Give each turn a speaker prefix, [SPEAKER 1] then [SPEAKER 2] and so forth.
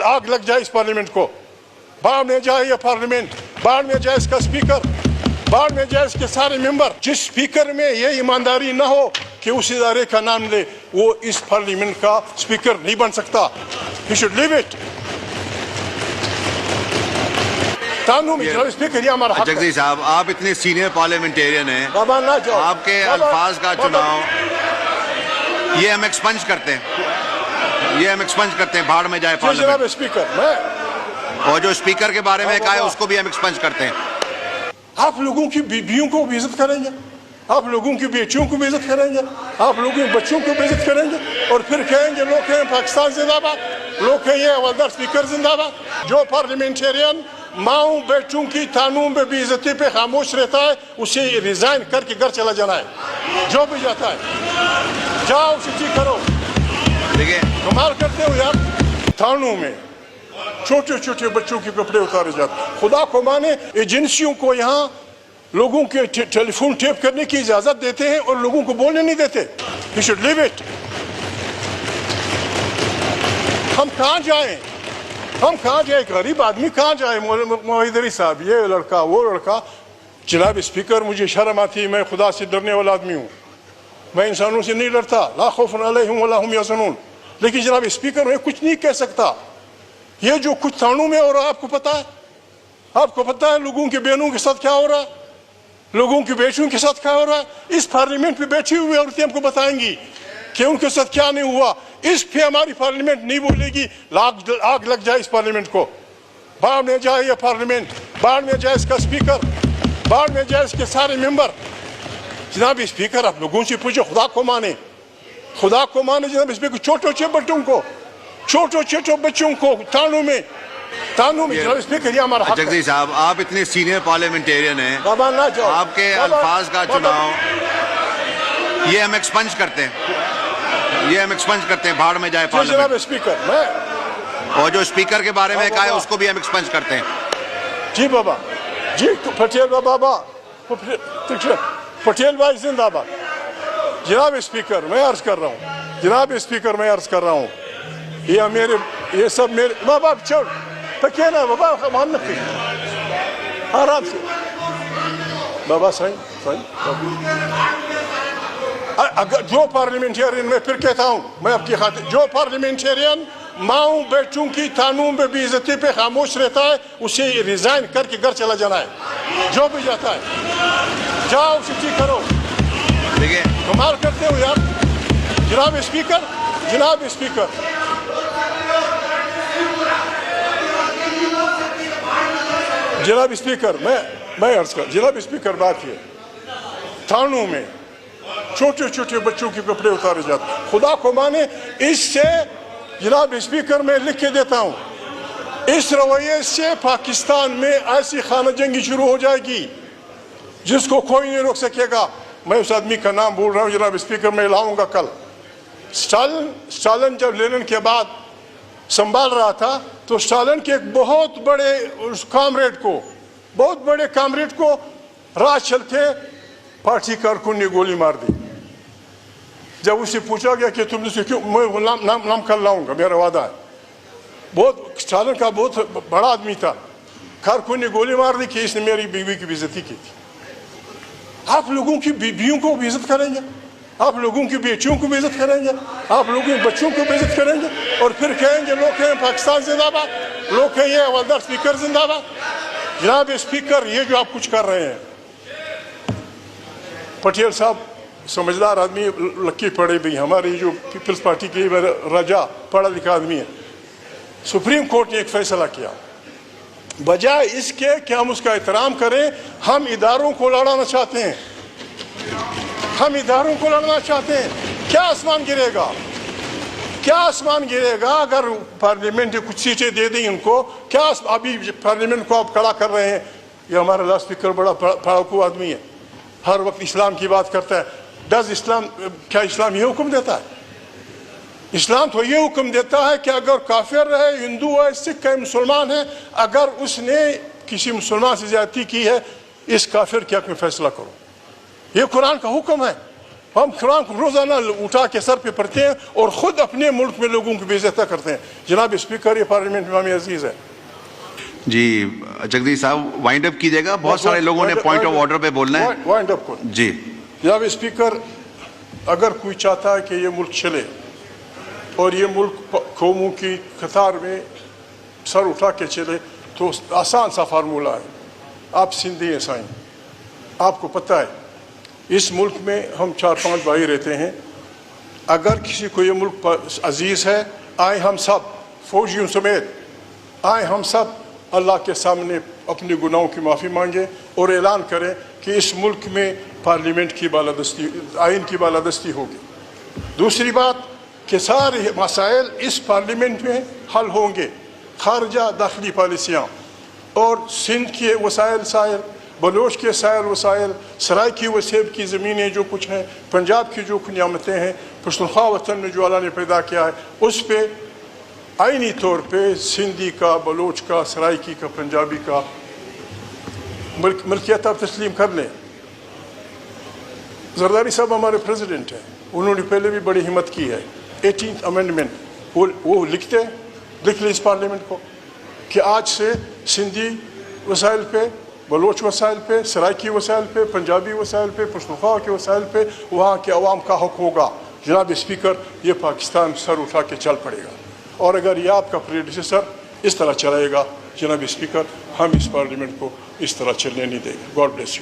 [SPEAKER 1] आग लग जाए इस पार्लियामेंट को, बाढ़ में जाए ये पार्लियामेंट, बाढ़ में जाए इसका स्पीकर, बाढ़ में जाए इसके सारे मेंबर। जिस स्पीकर में ये ईमानदारी ना हो कि उस इदारे का नाम ले, वो इस पार्लियामेंट का स्पीकर नहीं बन सकता। He should leave it. Speaker ये हमारा हक है।
[SPEAKER 2] जगदीश साहब, आप इतने सीनियर पार्लियामेंटेरियन हैं, आपके अल्फाज का चुनाव ये हम एक्सपंज करते हैं, बाढ़ में जाए पार्लियामेंट।
[SPEAKER 1] स्पीकर
[SPEAKER 2] और जो स्पीकर के बारे में कहा है उसको भी हम एक्सपंज करते हैं।
[SPEAKER 1] आप लोगों की बीवियों को भी इज्जत करेंगे, आप लोगों की बेटियों को भी इज्जत करेंगे, आप लोगों के बच्चों को भी इज्जत करेंगे और फिर कहेंगे लोग कहें पाकिस्तान जिंदाबाद, लोग कहें हवलदार स्पीकर जिंदाबाद। जो पार्लियामेंटेरियन माओ बेटों की तानों में बेइज्जती पे खामोश रहता है, उसे रिजाइन करके घर चला जाना है। जो भी जाता है जाओ सूची करो।
[SPEAKER 2] देखिए
[SPEAKER 1] कमाल करते हो यार, थानों में छोटे छोटे बच्चों के कपड़े उतारे जाते। खुदा को माने एजेंसियों को यहाँ लोगों के टेलीफोन टेप करने की इजाजत देते हैं और लोगों को बोलने नहीं देते। He should leave it. हम कहाँ जाएं, हम कहाँ जाए, गरीब आदमी कहाँ जाए। मोहिदरी साहब, ये लड़का वो लड़का। जनाब स्पीकर, मुझे शर्म आती है, मैं खुदा से डरने वाला आदमी हूँ, मैं इंसानों से नहीं डरता। ला खौफुन अलैहिम वला हुम यहज़नून। लेकिन जनाब स्पीकर, मैं कुछ नहीं कह सकता। ये जो कुछ थानों में हो रहा है, आपको पता है, आपको पता है लोगों के बहनों के साथ क्या हो रहा है, लोगों की बेटियों के साथ क्या हो रहा है। इस पार्लियामेंट में बैठी हुई औरतें हमको बताएंगी कि उनके साथ क्या नहीं हुआ। इस पे हमारी पार्लियामेंट नहीं बोलेगी। आग लग जाए इस पार्लियामेंट को, बाढ़ में जाए ये पार्लियामेंट, बाढ़ में जाए इसका स्पीकर, बाढ़ में जाए इसके सारे मेंबर। जनाब स्पीकर, आप लोगों से पूछो, खुदा को माने, खुदा को माने जनाब स्पीकर, छोटे छोटे बच्चों को, छोटे छोटे बच्चों को थानों में जनाब स्पीकर ये हमारा हक है।
[SPEAKER 2] जगदीश साहब, आप इतने सीनियर पार्लियामेंटेरियन हैं, आपके अल्फाज का चुनाव ये हम एक्सपंज करते हैं, बाढ़ में जाए पार्लियामेंट।
[SPEAKER 1] स्पीकर
[SPEAKER 2] और जो स्पीकर के बारे में कहा है उसको भी हम एक्सपंज करते हैं।
[SPEAKER 1] जी बाबा जी, पटेल बाबा, पटेल भाई जिंदाबाद। जनाब स्पीकर, मैं अर्ज कर रहा हूँ, जनाब स्पीकर, मैं अर्ज कर रहा हूँ, ये मेरे, ये सब मेरे बाबा, छोड़ पके ना बाबा, मान आराम से बाबा, सही सही। अगर जो पार्लियामेंटेरियन, मैं फिर कहता हूँ, मैं आपकी खातिर, जो पार्लियामेंटेरियन माओ बेटों की थानों में बेइज्जती पे खामोश रहता है, उसे रिजाइन करके घर चला जाना है। जो भी जाता है जाओ सूची करो।
[SPEAKER 2] देखिए
[SPEAKER 1] कमाल करते हो यार। जनाब स्पीकर, जनाब स्पीकर, जनाब स्पीकर, मैं अर्ज कर, जनाब स्पीकर, बात ये थानों में छोटे छोटे बच्चों के कपड़े उतारे जाते। खुदा को माने, इससे जनाब स्पीकर मैं लिख के देता हूँ, इस रवैये से पाकिस्तान में ऐसी खाना जंगी शुरू हो जाएगी जिसको कोई नहीं रोक सकेगा। मैं उस आदमी का नाम बोल रहा हूँ जनाब स्पीकर, मैं लाऊंगा कल। स्टालिन जब लेनिन के बाद संभाल रहा था, तो स्टालिन के एक बहुत बड़े कामरेड को राह चलते पार्टी कारकुन ने गोली मार दी। जब उसे पूछा गया कि तुमने से क्यों, मैं नाम कल लाऊंगा, मेरा वादा है। बहुत स्टालिन का बहुत बड़ा आदमी था, कारकुन ने गोली मार दी कि इसने मेरी बीवी की बेइज्जती की थी। आप लोगों की बीवियों को भी इज्जत करेंगे, आप लोगों की बेटियों को भी इज्जत करेंगे, आप लोगों के बच्चों को भी इज्जत करेंगे और फिर कहेंगे लोग कहें पाकिस्तान जिंदाबाद, लोग कहें ये हवलदार स्पीकर जिंदाबाद। जनाब स्पीकर, ये जो आप कुछ कर रहे हैं, पटेल साहब समझदार आदमी, लक्की पड़े भी, हमारी जो पीपल्स पार्टी की राजा पढ़ा लिखा आदमी है। सुप्रीम कोर्ट ने एक फैसला किया, बजाय इसके कि हम उसका एहतराम करें, हम इदारों को लड़ाना चाहते हैं, हम इदारों को लड़ना चाहते हैं। क्या आसमान गिरेगा, क्या आसमान गिरेगा अगर पार्लियामेंट कुछ सीटें दे दें इनको? क्या अभी पार्लियामेंट को आप खड़ा कर रहे हैं? ये हमारा लास्ट स्पीकर बड़ा पढ़ाकू आदमी है, हर वक्त इस्लाम की बात करता है। डज इस्लाम, क्या इस्लाम ये हुक्म देता है? इस्लाम तो ये हुक्म देता है कि अगर काफिर है, हिंदू है, सिख है, मुसलमान है, अगर उसने किसी मुसलमान से ज्यादती की है, इस काफिर के हक में फैसला करो। ये कुरान का हुक्म है। ہم قرآن کو روزانہ اٹھا کے سر پہ پڑھتے ہیں اور خود اپنے ملک میں لوگوں کی بے عزتی کرتے ہیں. جناب اسپیکر، یہ پارلیمنٹ امام عزیز ہے.
[SPEAKER 2] جی جگدیش صاحب وائنڈ اپ کیجیے گا، بہت سارے لوگوں نے پوائنٹ آف آرڈر پہ بولنا ہے.
[SPEAKER 1] وائنڈ اپ کو
[SPEAKER 2] جی
[SPEAKER 1] جناب اسپیکر، اگر کوئی چاہتا ہے کہ یہ ملک چلے اور یہ ملک قوموں کی قطار میں سر اٹھا کے چلے تو آسان سا فارمولہ ہے. آپ سندھی ہیں سائیں، آپ کو پتہ ہے اس ملک میں ہم 4-5 بھائی رہتے ہیں. اگر کسی کو یہ ملک عزیز ہے، آئے ہم سب فوجیوں سمیت آئے ہم سب اللہ کے سامنے اپنے گناہوں کی معافی مانگیں اور اعلان کریں کہ اس ملک میں پارلیمنٹ کی بالادستی، آئین کی بالادستی ہوگی. دوسری بات کہ سارے مسائل اس پارلیمنٹ میں حل ہوں گے، خارجہ داخلی پالیسیاں اور سندھ کے وسائل، بلوچ کے وسائل، سرائے کی وسیب کی زمینیں جو کچھ ہیں، پنجاب کی جو نعمتیں ہیں، پشتونخوا وطن میں جو اللہ نے پیدا کیا ہے، اس پہ آئینی طور پہ سندھی کا، بلوچ کا، سرائکی کا، پنجابی کا ملکیت آپ تسلیم کر لیں. زرداری صاحب ہمارے پریزیڈنٹ ہیں، انہوں نے پہلے بھی بڑی ہمت کی ہے. 18th امینڈمنٹ وہ لکھ لیں اس پارلیمنٹ کو کہ آج سے سندھی وسائل پہ، بلوچ وسائل پہ، سرائکی وسائل پہ، پنجابی وسائل پہ، پشتونخوا کے وسائل پہ وہاں کے عوام کا حق ہوگا. جناب اسپیکر، یہ پاکستان سر اٹھا کے چل پڑے گا. اور اگر یہ آپ کا پریڈیسیسر اس طرح چلائے گا جناب اسپیکر، ہم اس پارلیمنٹ کو اس طرح چلنے نہیں دیں گے. God bless you.